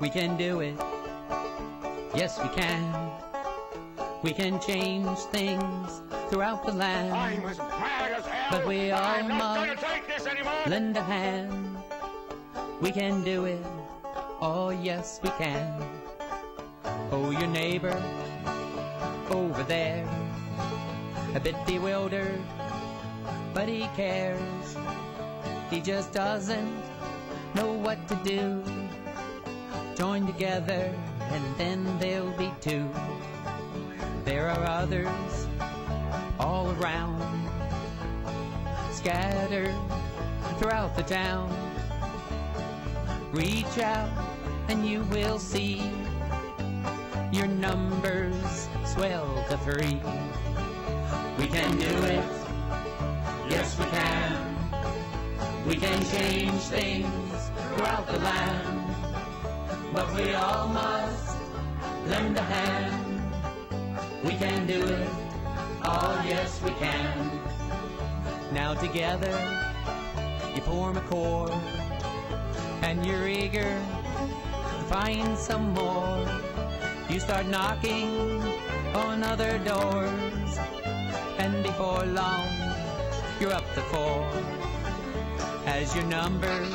We can do it. Yes, we can. We can change things throughout the land. I'm as mad as hell. But we all I'm not must gonna take this anymore. lend a hand. We can do it. Oh, yes, we can. Oh, your neighbor over there, a bit bewildered, but he cares. He just doesn't know what to do. Join together and then they'll be two. There are others all around, scattered throughout the town. Reach out and you will see your numbers swell to 3. We can do it. Yes, we can. We can change things throughout the land. But we all must lend a hand. We can do it. Oh, yes, we can. Now together, you form a chord, and you're eager to find some more. You start knocking on other doors, and before long, you're up to 4. As your number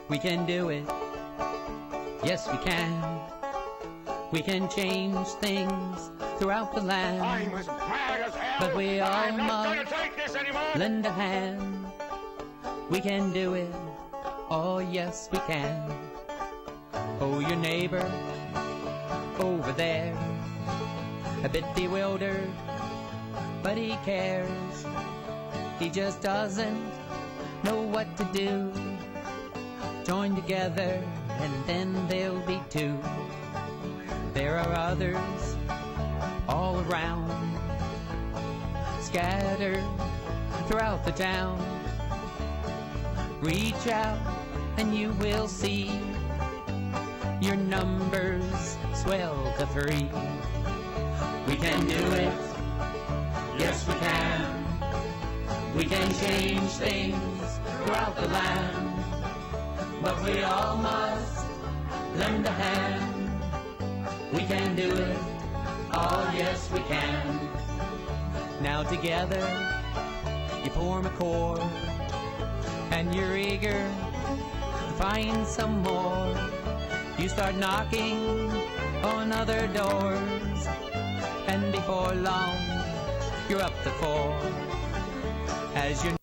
we can do it. Yes, we can. We can change things throughout the land. I'm as mad as hell. But we all I'm not gonna must take this anymore. lend a hand. We can do it. Oh, yes, we can. Oh, your neighbor over there, a bit bewildered, but he cares. He just doesn't know what to do. Join together and then they'll be two. There are others all around, scattered throughout the town. Reach out and you will see your numbers swell to 3. We can do it. Yes, we can. We can change things throughout the land. But we all must lend a hand. We can do it. Oh, yes, we can. Now together, you form a chord, and you're eager to find some more. You start knocking on other doors, and before long, you're up to 4. As you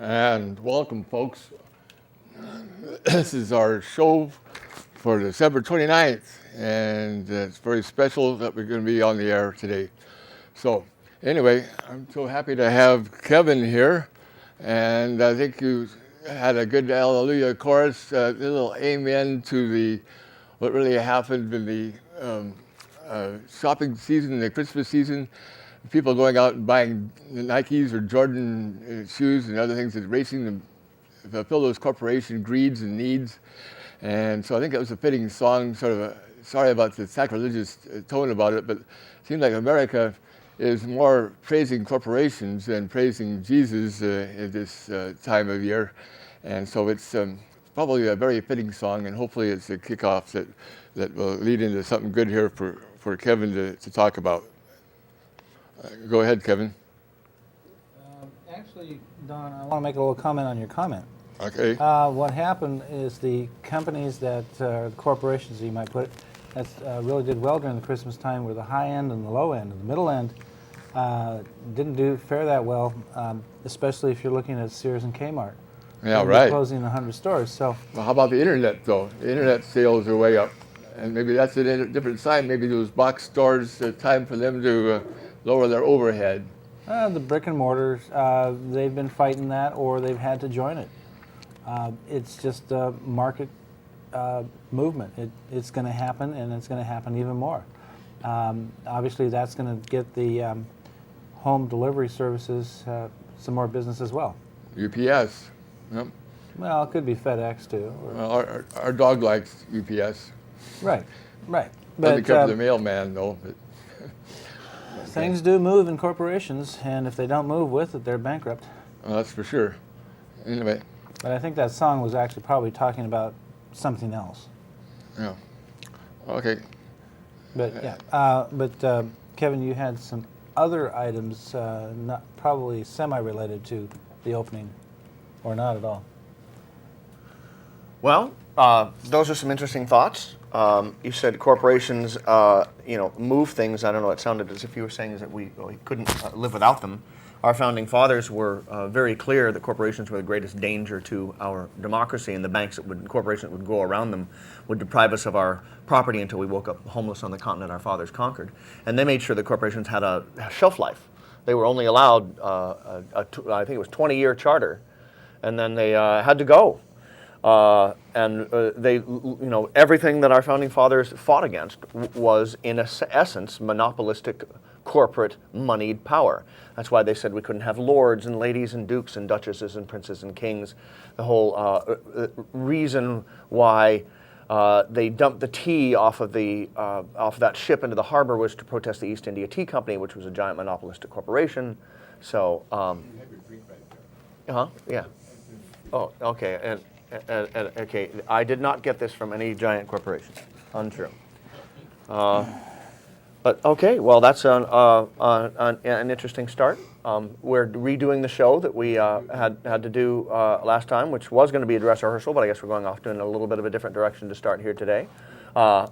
And welcome, folks. This is our show for December 29th, and it's very special that we're going to be on the air today. So, anyway, I'm so happy to have Kevin here, and I think you had a good Hallelujah chorus, a little amen to what really happened in the shopping season, the Christmas season. People going out and buying Nikes or Jordan shoes and other things, that racing them to fulfill those corporation greeds and needs. And so I think that was a fitting song, sorry about the sacrilegious tone about it, but it seems like America is more praising corporations than praising Jesus at this time of year. And so it's probably a very fitting song, and hopefully it's a kickoff that will lead into something good here for Kevin to talk about. Go ahead, Kevin. Actually, Don, I want to make a little comment on your comment. Okay. What happened is the companies the corporations, you might put it, that really did well during the Christmas time were the high end and the low end. And the middle end didn't fare that well, especially if you're looking at Sears and Kmart. Yeah, and right. Closing 100 stores. So. Well, how about the internet, though? The internet sales are way up. And maybe that's a different sign. Maybe those box stores, time for them to lower their overhead. The brick and mortars, they've been fighting that, or they've had to join it. It's just a market movement. It's going to happen, and it's going to happen even more. Obviously, that's going to get the home delivery services some more business as well. UPS. Yep. Well, it could be FedEx too. Well, our dog likes UPS. Right. Doesn't come to the mailman, though. But things do move in corporations, and if they don't move with it, they're bankrupt. Well, that's for sure. Anyway. But I think that song was actually probably talking about something else. Yeah. Okay. But yeah. Kevin, you had some other items, not probably semi-related to the opening, or not at all. Well, those are some interesting thoughts. You said corporations, move things. I don't know. It sounded as if you were saying is that we couldn't live without them. Our founding fathers were very clear that corporations were the greatest danger to our democracy, and the corporations that would go around them would deprive us of our property until we woke up homeless on the continent our fathers conquered. And they made sure that corporations had a shelf life. They were only allowed, I think it was 20-year charter, and then they had to go. Everything that our founding fathers fought against was, in essence, monopolistic, corporate, moneyed power. That's why they said we couldn't have lords and ladies and dukes and duchesses and princes and kings. The whole reason why they dumped the tea off of that ship into the harbor was to protest the East India Tea Company, which was a giant monopolistic corporation. So, yeah. Oh, okay. Okay, I did not get this from any giant corporation. Untrue. But okay, well, that's an interesting start. We're redoing the show that we had to do last time, which was going to be a dress rehearsal, but I guess we're going off in a little bit of a different direction to start here today. Yeah.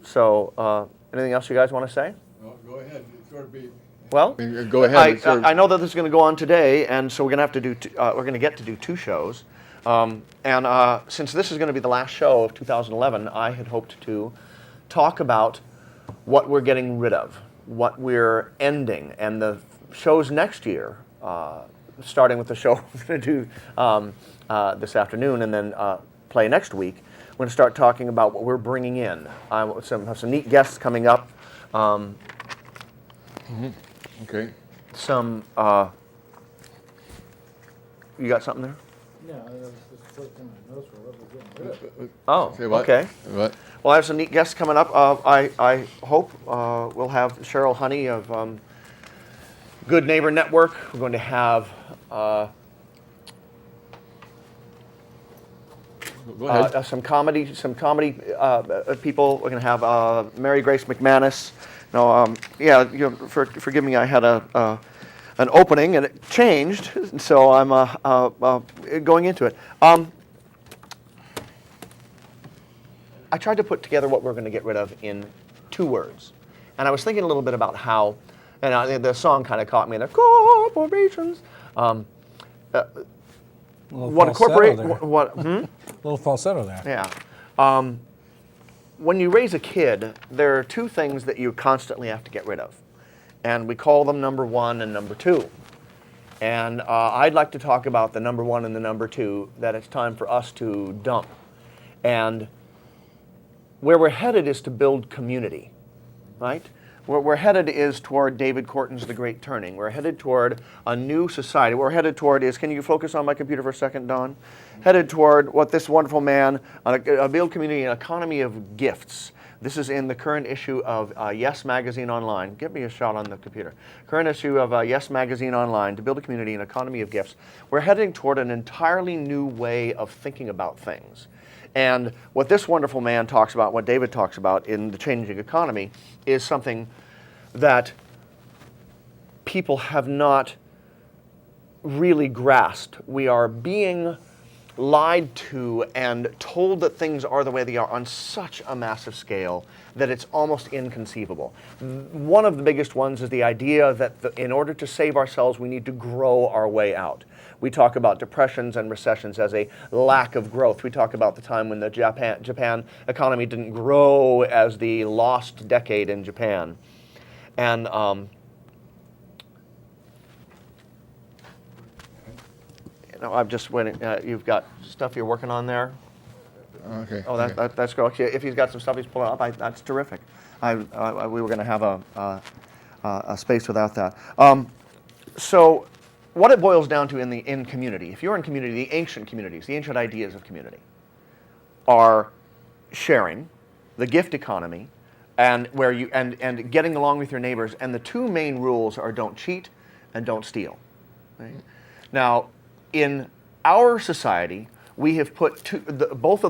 So, anything else you guys want to say? No, go ahead. It's sort of be. Well, go ahead. I know that this is going to go on today, and so we're going to have to do. We're going to get to do two shows, and since this is going to be the last show of 2011, I had hoped to talk about what we're getting rid of, what we're ending, and the shows next year, starting with the show we're going to do this afternoon, and then play next week. We're going to start talking about what we're bringing in. I have some neat guests coming up. Okay. Some. You got something there? Yeah, I was just flipping my notes for what we're getting rid of. Oh, Say what? okay. What? Well, I have some neat guests coming up. I hope we'll have Cheryl Honey of Good Neighbor Network. We're going to have Go ahead. some comedy people. We're going to have Mary Grace McManus. No, forgive me. I had an opening and it changed, so I'm going into it. I tried to put together what we're going to get rid of in 2 words, and I was thinking a little bit about how, And the song kind of caught me. The corporations. What a corporation? What? Little falsetto there. Yeah. When you raise a kid, there are two things that you constantly have to get rid of, and we call them number one and number two. And I'd like to talk about the number one and the number two that it's time for us to dump. And where we're headed is to build community, right? Where we're headed is toward David Corton's The Great Turning. We're headed toward a new society. What we're headed toward is, can you focus on my computer for a second, Don? Headed toward what this wonderful man, a build community, an economy of gifts. This is in the current issue of Yes Magazine Online. Give me a shot on the computer. Current issue of Yes Magazine Online, to build a community, an economy of gifts. We're heading toward an entirely new way of thinking about things. And what this wonderful man talks about, what David talks about in The Changing Economy, is something that people have not really grasped. We are being lied to and told that things are the way they are on such a massive scale that it's almost inconceivable. One of the biggest ones is the idea that in order to save ourselves, we need to grow our way out. We talk about depressions and recessions as a lack of growth. We talk about the time when the Japan economy didn't grow as the lost decade in Japan. And I'm just waiting. You've got stuff you're working on there? Okay. Oh, that's great. If he's got some stuff he's pulling up, that's terrific. We were going to have a space without that. So what it boils down to in community, if you're in community, the ancient communities, the ancient ideas of community are sharing, the gift economy, and where you and getting along with your neighbors. And the two main rules are don't cheat and don't steal. Right? Now, in our society, we have put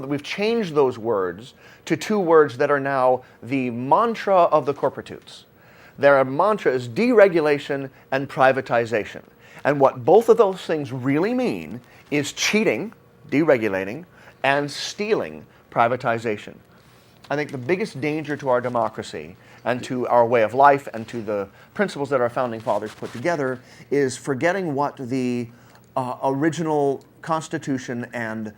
we've changed those words to two words that are now the mantra of the corporatutes. Their mantra is deregulation and privatization. And what both of those things really mean is cheating, deregulating, and stealing, privatization. I think the biggest danger to our democracy and to our way of life and to the principles that our founding fathers put together is forgetting what the original Constitution and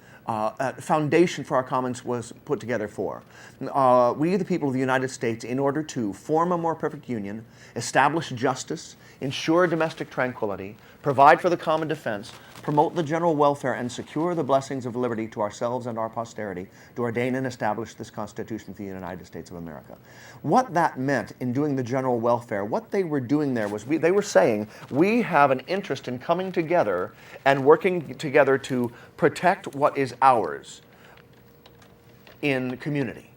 foundation for our commons was put together for. We, the people of the United States, in order to form a more perfect union, establish justice, ensure domestic tranquility, provide for the common defense, promote the general welfare, and secure the blessings of liberty to ourselves and our posterity, to ordain and establish this Constitution for the United States of America. What that meant in doing the general welfare, what they were doing there was they were saying, we have an interest in coming together and working together to protect what is ours in community.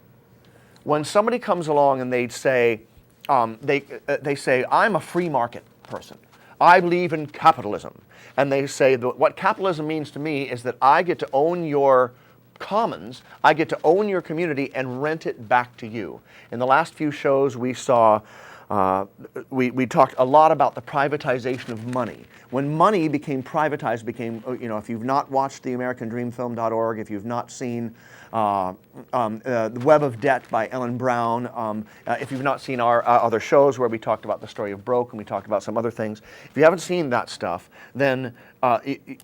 When somebody comes along and they say, I'm a free market person. I believe in capitalism. And they say that what capitalism means to me is that I get to own your commons, I get to own your community and rent it back to you. In the last few shows we saw, we talked a lot about the privatization of money. When money became privatized, if you've not watched the AmericanDreamFilm.org, if you've not seen The Web of Debt by Ellen Brown, if you've not seen our other shows where we talked about the story of Broke and we talked about some other things, if you haven't seen that stuff, then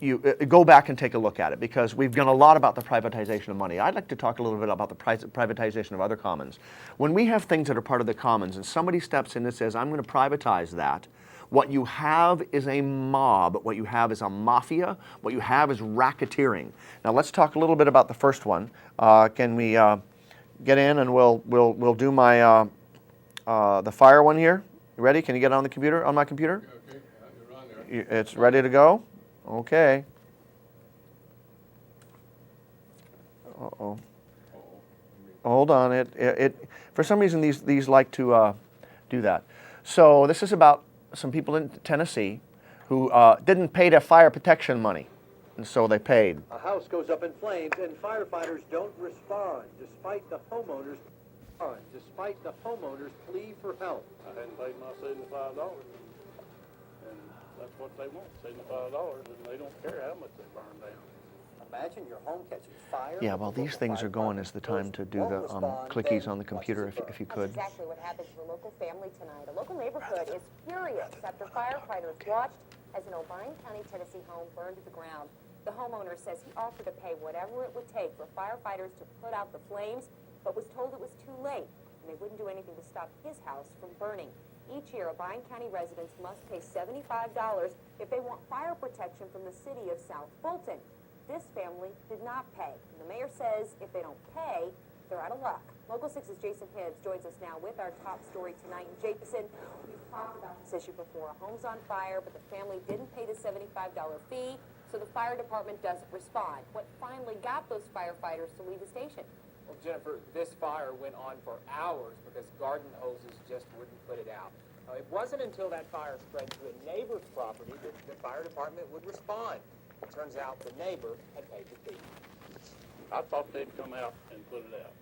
you go back and take a look at it, because we've done a lot about the privatization of money. I'd like to talk a little bit about the privatization of other commons. When we have things that are part of the commons and somebody steps in and says, I'm going to privatize that, what you have is a mob, what you have is a mafia, what you have is racketeering. Now let's talk a little bit about the first one. Can we get in and we'll do my the fire one here? You ready? Can you get on the computer, on my computer? Okay, you're on there. It's ready to go? Okay. Uh-oh. Hold on. It for some reason these like to do that. So this is about some people in Tennessee who didn't pay their fire protection money, and so they paid. A house goes up in flames and firefighters don't respond despite the homeowners plea for help. I hadn't paid my $75, and that's what they want, $75, and they don't care how much they burn down. Imagine your home catching fire. Yeah, well, these things are going as the time to do the clickies on the computer, if you could. That's exactly what happened to a local family tonight. A local neighborhood is furious after firefighters watched as an O'Brien County, Tennessee home burned to the ground. The homeowner says he offered to pay whatever it would take for firefighters to put out the flames, but was told it was too late, and they wouldn't do anything to stop his house from burning. Each year, O'Brien County residents must pay $75 if they want fire protection from the city of South Fulton. This family did not pay. And the mayor says if they don't pay, they're out of luck. Local 6's Jason Hibbs joins us now with our top story tonight. And Jason, we've talked about this issue before. A home's on fire, but the family didn't pay the $75 fee, so the fire department doesn't respond. What finally got those firefighters to leave the station? Well, Jennifer, this fire went on for hours because garden hoses just wouldn't put it out. It wasn't until that fire spread to a neighbor's property that the fire department would respond. It turns out the neighbor had paid the fee. I thought they'd come out and put it out,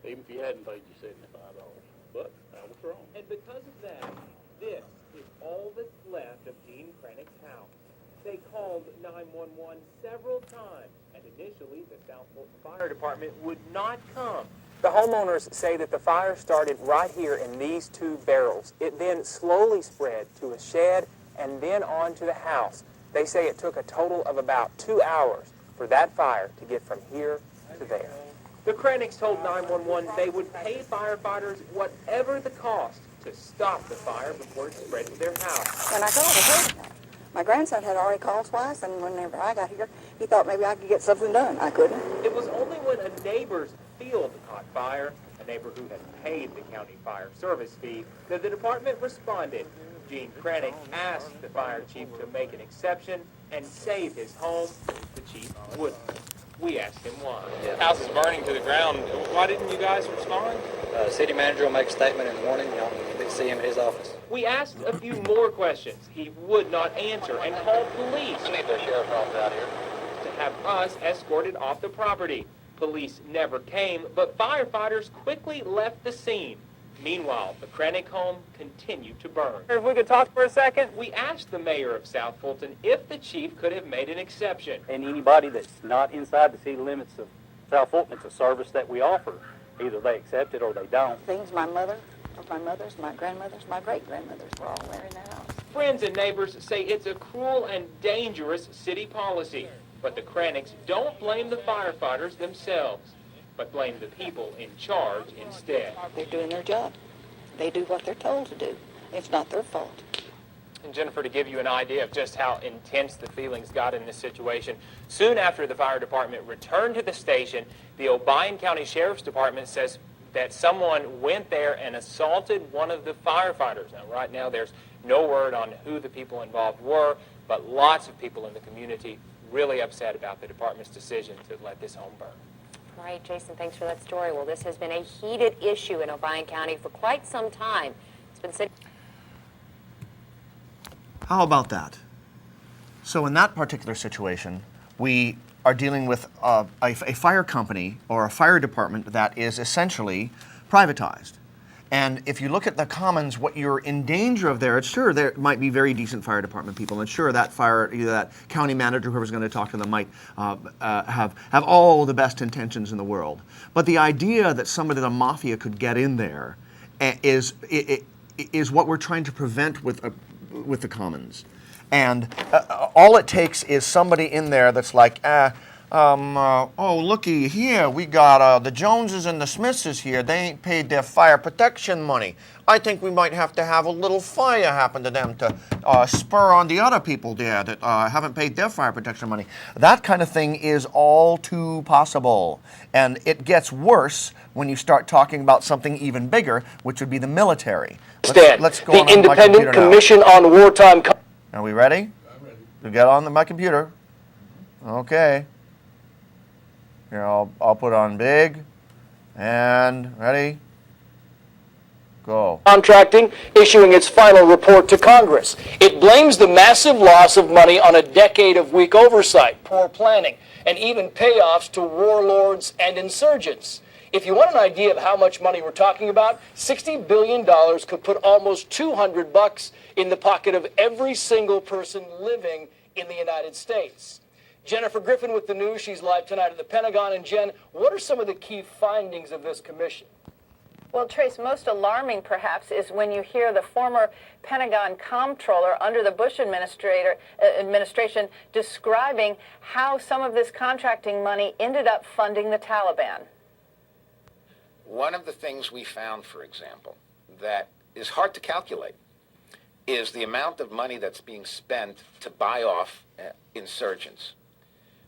even if you hadn't paid you $75. But I was wrong. And because of that, this is all that's left of Gene Krennic's house. They called 911 several times, and initially the South Fulton Fire Department would not come. The homeowners say that the fire started right here in these two barrels. It then slowly spread to a shed and then on to the house. They say it took a total of about 2 hours for that fire to get from here to there. The Krennics told 911 they would pay firefighters whatever the cost to stop the fire before it spread to their house. When I called, I told him that. My grandson had already called twice, and whenever I got here, he thought maybe I could get something done. I couldn't. It was only when a neighbor's field caught fire, a neighbor who had paid the county fire service fee, that the department responded. Gene Krennic asked the fire chief to make an exception and save his home. The chief wouldn't. We asked him why. The house is burning to the ground. Why didn't you guys respond? City manager will make a statement in the morning. Y'all can see him at his office. We asked a few more questions. He would not answer and called police. We need the sheriff's office out here. To have us escorted off the property. Police never came, but firefighters quickly left the scene. Meanwhile, the Krennic home continued to burn. If we could talk for a second, we asked the mayor of South Fulton if the chief could have made an exception. And anybody that's not inside the city limits of South Fulton, it's a service that we offer. Either they accept it or they don't. Things my mother's, my grandmother's, my great-grandmother's were all there in that house. Friends and neighbors say it's a cruel and dangerous city policy, but the Krennics don't blame the firefighters themselves, but blame the people in charge instead. They're doing their job. They do what they're told to do. It's not their fault. And Jennifer, to give you an idea of just how intense the feelings got in this situation, soon after the fire department returned to the station, the O'Brien County Sheriff's Department says that someone went there and assaulted one of the firefighters. Now, right now, there's no word on who the people involved were, but lots of people in the community really upset about the department's decision to let this home burn. Right, Jason, thanks for that story. Well, this has been a heated issue in O'Brien County for quite some time. It's been sitting. How about that? So in that particular situation, we are dealing with a fire company or a fire department that is essentially privatized. And if you look at the commons, what you're in danger of there, it's sure there might be very decent fire department people, and sure that either that county manager, whoever's going to talk to them, might have all the best intentions in the world. But the idea that somebody, the mafia, could get in there is what we're trying to prevent with the commons. And all it takes is somebody in there that's like, oh, looky here, we got the Joneses and the Smiths here. They ain't paid their fire protection money. I think we might have to have a little fire happen to them to spur on the other people there that haven't paid their fire protection money. That kind of thing is all too possible. And it gets worse when you start talking about something even bigger, which would be the military. Let's go on the Independent Commission on Wartime. Are we ready? I'm ready. We get on my computer. Okay. Here, I'll put on big, and ready, go. Contracting issuing its final report to Congress. It blames the massive loss of money on a decade of weak oversight, poor planning, and even payoffs to warlords and insurgents. If you want an idea of how much money we're talking about, $60 billion could put almost $200 in the pocket of every single person living in the United States. Jennifer Griffin with the news. She's live tonight at the Pentagon. And Jen, what are some of the key findings of this commission? Well, Trace, most alarming perhaps is when you hear the former Pentagon comptroller under the Bush administration describing how some of this contracting money ended up funding the Taliban. One of the things we found, for example, that is hard to calculate is the amount of money that's being spent to buy off insurgents.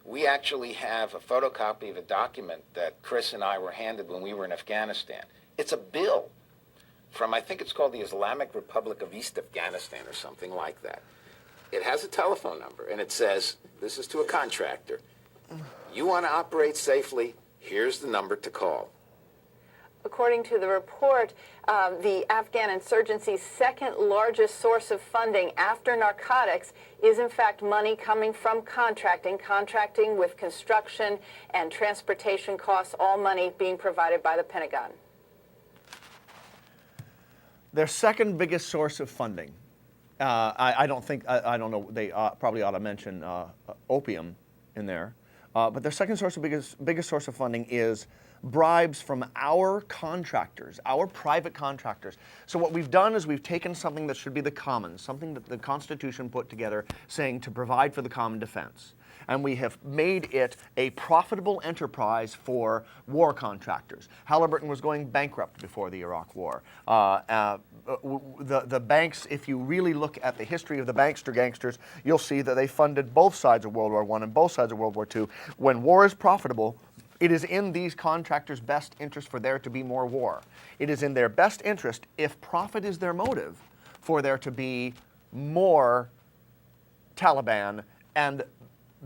We actually have a photocopy of a document that Chris and I were handed when we were in Afghanistan. It's a bill from, I think it's called the Islamic Republic of East Afghanistan or something like that. It has a telephone number, and it says, this is to a contractor. You want to operate safely, here's the number to call. According to the report, the Afghan insurgency's second largest source of funding after narcotics is in fact money coming from contracting with construction and transportation costs, all money being provided by the Pentagon. Their second biggest source of funding, I don't know, they probably ought to mention opium in there, but their second source of biggest source of funding is bribes from our contractors, our private contractors. So what we've done is we've taken something that should be the commons, something that the Constitution put together saying to provide for the common defense. And we have made it a profitable enterprise for war contractors. Halliburton was going bankrupt before the Iraq War. The banks, if you really look at the history of the bankster gangsters, you'll see that they funded both sides of World War I and both sides of World War II. When war is profitable, it is in these contractors' best interest for there to be more war. It is in their best interest, if profit is their motive, for there to be more Taliban and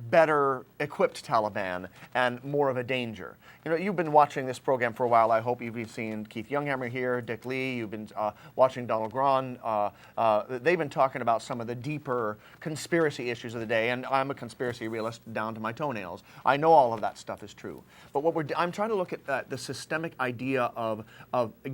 better equipped Taliban and more of a danger. You know, you've been watching this program for a while. I hope you've seen Keith Younghammer here, Dick Lee. You've been watching Donald Grahn. They've been talking about some of the deeper conspiracy issues of the day, and I'm a conspiracy realist down to my toenails. I know all of that stuff is true. But I'm trying to look at the systemic idea of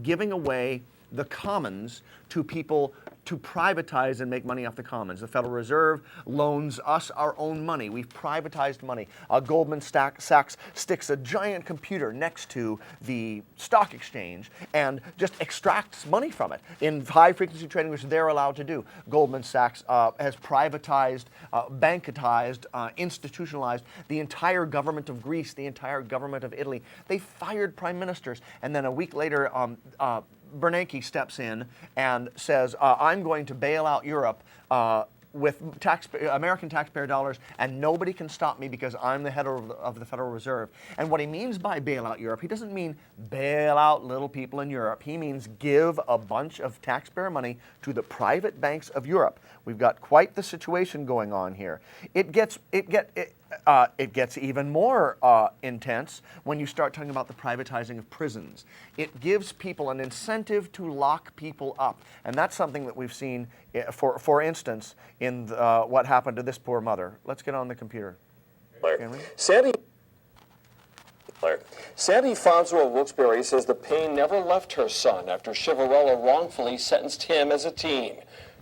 giving away the commons to people to privatize and make money off the commons. The Federal Reserve loans us our own money. We've privatized money. Goldman Sachs sticks a giant computer next to the stock exchange and just extracts money from it in high-frequency trading, which they're allowed to do. Goldman Sachs has privatized, bankatized, institutionalized the entire government of Greece, the entire government of Italy. They fired prime ministers, and then a week later, Bernanke steps in and says, I'm going to bail out Europe with American taxpayer dollars, and nobody can stop me because I'm the head of the Federal Reserve. And what he means by bail out Europe, he doesn't mean bail out little people in Europe. He means give a bunch of taxpayer money to the private banks of Europe. We've got quite the situation going on here. It gets even more intense when you start talking about the privatizing of prisons. It gives people an incentive to lock people up, and that's something that we've seen, for instance, in what happened to this poor mother. Let's get on the computer. Sandy Fonzo of Wilkes-Barre says the pain never left her son after Chivarella wrongfully sentenced him as a teen.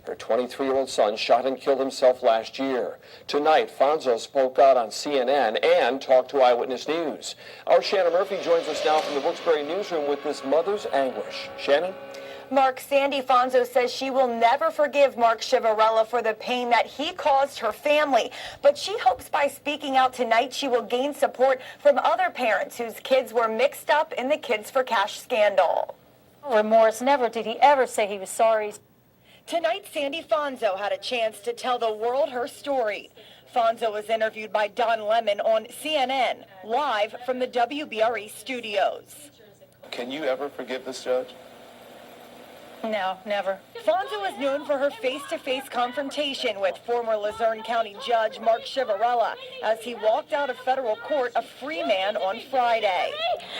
Her 23-year-old son shot and killed himself last year. Tonight, Fonzo spoke out on CNN and talked to Eyewitness News. Our Shannon Murphy joins us now from the Wilkes-Barre newsroom with this mother's anguish. Shannon? Mark, Sandy Fonzo says she will never forgive Mark Chivarella for the pain that he caused her family. But she hopes by speaking out tonight she will gain support from other parents whose kids were mixed up in the Kids for Cash scandal. Remorse. Never did he ever say he was sorry. Tonight, Sandy Fonzo had a chance to tell the world her story. Fonzo was interviewed by Don Lemon on CNN, live from the WBRE studios. Can you ever forgive this judge? No, never. Fonzo was known for her face-to-face confrontation with former Luzerne County Judge Mark Chivarella as he walked out of federal court a free man on Friday.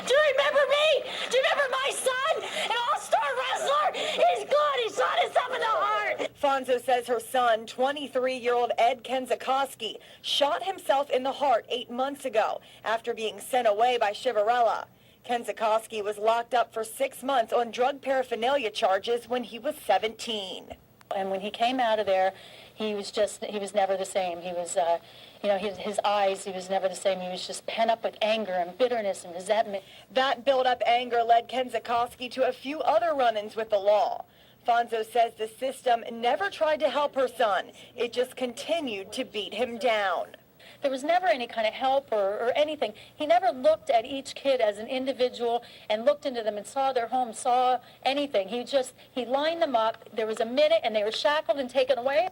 Do you remember me? Do you remember my son? An all-star wrestler? He's good. He shot himself in the heart. Fonzo says her son, 23-year-old Ed Kenzakowski, shot himself in the heart 8 months ago after being sent away by Chivarella. Kenzakowski was locked up for 6 months on drug paraphernalia charges when he was 17. And when he came out of there, he was never the same. You know, his eyes, he was never the same. He was just pent up with anger and bitterness and resentment. That built-up anger led Ken Zakowski to a few other run-ins with the law. Fonzo says the system never tried to help her son. It just continued to beat him down. There was never any kind of help or anything. He never looked at each kid as an individual and looked into them and saw their home, saw anything. He lined them up. There was a minute and they were shackled and taken away.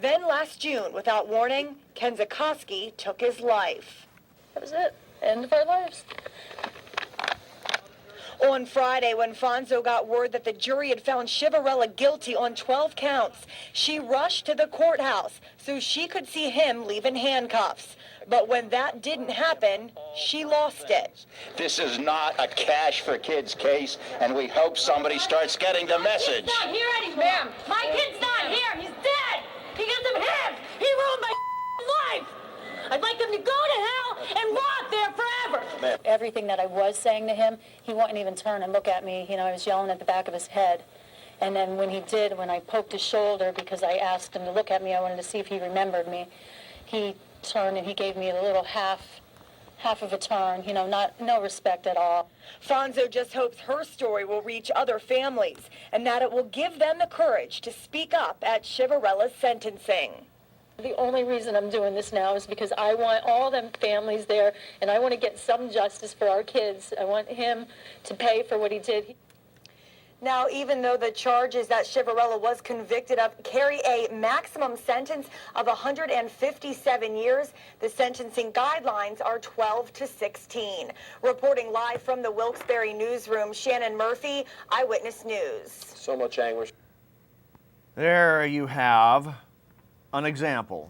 Then last June, without warning, Ken Zakowski took his life. That was it. End of our lives. On Friday, when Fonzo got word that the jury had found Chivarella guilty on 12 counts, she rushed to the courthouse so she could see him leave in handcuffs. But when that didn't happen, she lost it. This is not a cash for kids case, and we hope somebody starts getting the message. He's not here anymore. Ma'am. My kid's not here. He's dead. Because of him. He ruined my life. I'd like him to go to hell and rot there forever. Everything that I was saying to him, he wouldn't even turn and look at me. You know, I was yelling at the back of his head. And then when he did, when I poked his shoulder because I asked him to look at me, I wanted to see if he remembered me, he turned and he gave me a little half of a turn, you know, no respect at all. Fonzo just hopes her story will reach other families and that it will give them the courage to speak up at Chivarella's sentencing. The only reason I'm doing this now is because I want all them families there, and I want to get some justice for our kids. I want him to pay for what he did. Now, even though the charges that Chivarella was convicted of carry a maximum sentence of 157 years, the sentencing guidelines are 12 to 16. Reporting live from the Wilkes-Barre newsroom, Shannon Murphy, Eyewitness News. So much anguish. There you have an example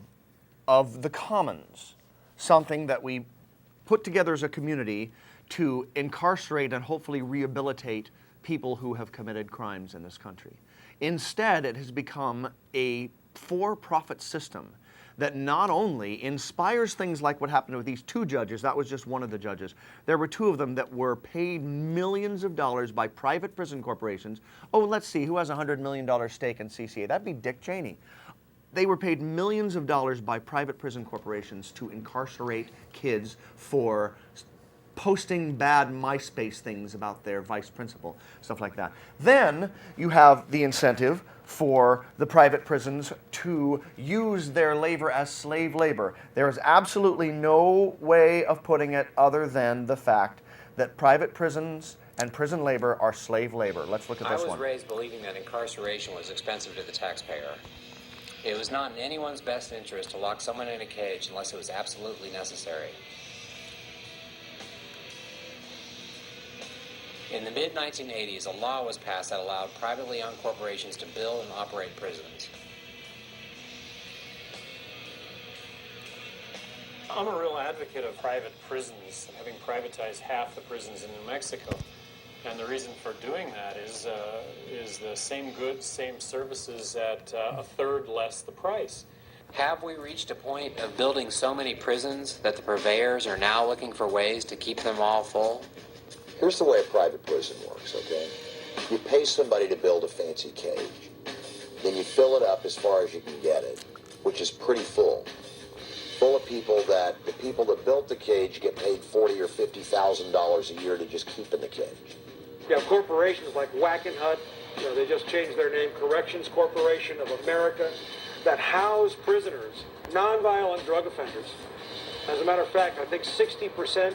of the commons, something that we put together as a community to incarcerate and hopefully rehabilitate people who have committed crimes in this country. Instead, it has become a for-profit system that not only inspires things like what happened with these two judges, that was just one of the judges. There were two of them that were paid millions of dollars by private prison corporations. Oh, let's see, who has a $100 million stake in CCA? That'd be Dick Cheney. They were paid millions of dollars by private prison corporations to incarcerate kids for posting bad MySpace things about their vice principal, stuff like that. Then you have the incentive for the private prisons to use their labor as slave labor. There is absolutely no way of putting it other than the fact that private prisons and prison labor are slave labor. Let's look at this one. I was raised believing that incarceration was expensive to the taxpayer. It was not in anyone's best interest to lock someone in a cage unless it was absolutely necessary. In the mid-1980s, a law was passed that allowed privately owned corporations to build and operate prisons. I'm a real advocate of private prisons, having privatized half the prisons in New Mexico. And the reason for doing that is the same goods, same services at a third less the price. Have we reached a point of building so many prisons that the purveyors are now looking for ways to keep them all full? Here's the way a private prison works, okay? You pay somebody to build a fancy cage. Then you fill it up as far as you can get it, which is pretty full. Full of people that, the people that built the cage get paid $40,000 or $50,000 a year to just keep in the cage. You have corporations like Wackenhut, you know, they just changed their name, Corrections Corporation of America, that house prisoners, nonviolent drug offenders. As a matter of fact, I think 60%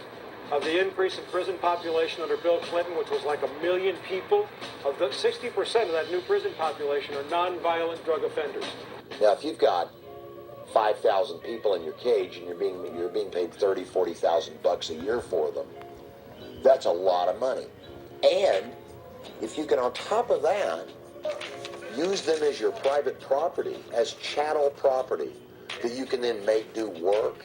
of the increase in prison population under Bill Clinton, which was like 1 million people, of the 60% of that new prison population are nonviolent drug offenders. Now, if you've got 5,000 people in your cage and you're being paid $30,000, $40,000 a year for them, that's a lot of money. And if you can, on top of that, use them as your private property, as chattel property, that you can then make do work.